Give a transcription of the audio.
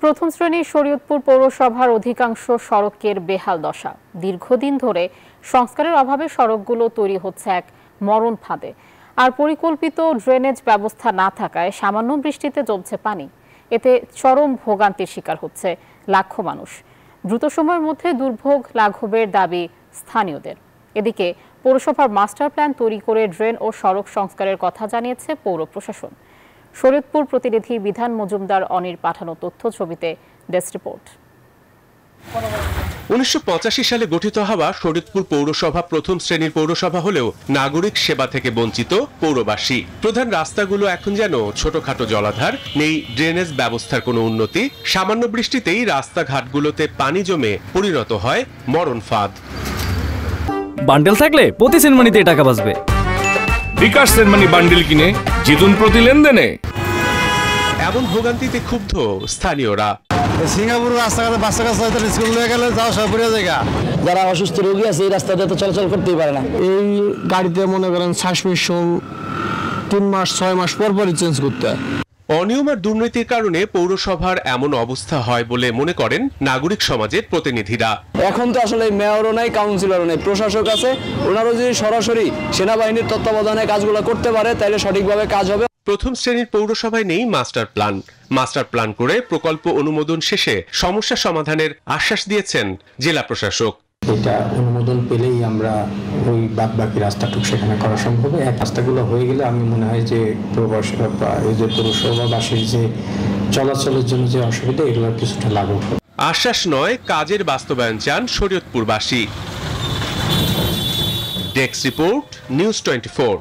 প্রথম শ্রেণীর শরীয়তপুর পৌরসভার অধিকাংশ সড়কের বেহাল দশা। দীর্ঘদিন ধরে সংস্কারের অভাবে সড়কগুলো তৈরি হচ্ছে এক মরণ ফাঁদে। আর পরিকল্পিত ড্রেনেজ ব্যবস্থা না থাকায় সামান্য বৃষ্টিতে জমছে পানি। এতে চরম ভোগান্তির শিকার হচ্ছে লাখো মানুষ। দ্রুত সময়ের মধ্যে দুর্ভোগ লাঘবের দাবি স্থানীয়দের। এদিকে পৌরসভার মাস্টার প্ল্যান তৈরি করে ড্রেন ও সড়ক সংস্কারের কথা জানিয়েছে পৌর প্রশাসন। শরীয়তপুর প্রতিনিধি বিধান মজুমদার অনির পাঠানো তথ্য ছবিতে ডেস্ক রিপোর্ট। 1985 সালে গঠিত হওয়া শরীয়তপুর পৌরসভা প্রথম শ্রেণীর পৌরসভা হলেও নাগরিক সেবা থেকে বঞ্চিত পৌরবাসী। প্রধান রাস্তাগুলো এখন যেন ছোটখাটো জলাধার, নেই ড্রেনেজ ব্যবস্থার কোনো উন্নতি। সামান্য বৃষ্টিতেই রাস্তাঘাটগুলোতে পানি জমে পরিণত হয় মরণ ফাঁদ। বান্ডেল থাকলে প্রতি সেনমানিতে টাকা বাঁচবে। বিকাশ সেনমানি বান্ডেল কিনে জিতুন প্রতি লেনদেনে। এমন ভোগান্তিতে ক্ষুব্ধ স্থানীয়রা। সিঙ্গাপুর রাস্তাঘাটে বাচ্চা কাচ্চা স্কুল হয়ে গেলে যাওয়া সব পড়ে জায়গা, যারা অসুস্থ রোগী আছে এই রাস্তাতে তো চলাচল করতেই পারে না। এই গাড়িতে মনে করেন সাসপেনশন 3 মাস 6 মাস পর পরই চেঞ্জ করতে হয়। অনিয়ম আর দুর্নীতির কারণে পৌরসভার এমন অবস্থা হয় বলে মনে করেন নাগরিক সমাজের প্রতিনিধিরা। এখন তো আসলে মেয়রও নাই, কাউন্সিলরও নাই, প্রশাসক আছে। ওনারা যদি সরাসরি সেনাবাহিনীর তত্ত্বাবধানে কাজগুলো করতে পারে তাহলে সঠিকভাবে কাজ হবে। প্রথম শ্রেণীর পৌরসভায় নেই মাস্টার প্ল্যান। মাস্টার প্ল্যান করে প্রকল্প অনুমোদন শেষে সমস্যা সমাধানের আশ্বাস দিয়েছেন জেলা প্রশাসক। এটা অনুমোদন পেলেই আমরা ওই বাকি রাস্তাটুকু সেখানে করা সম্ভব। এক রাস্তাগুলো হয়ে গেলে আমি মনে হয় যে পৌরসভাবাসীর যে চলাচলের জন্য যে অসুবিধা এগুলোর কিছুটা লাঘব হবে। আশ্বাস নয়, কাজের বাস্তবায়ন চান শরীয়তপুরবাসী। Desk report, news 24।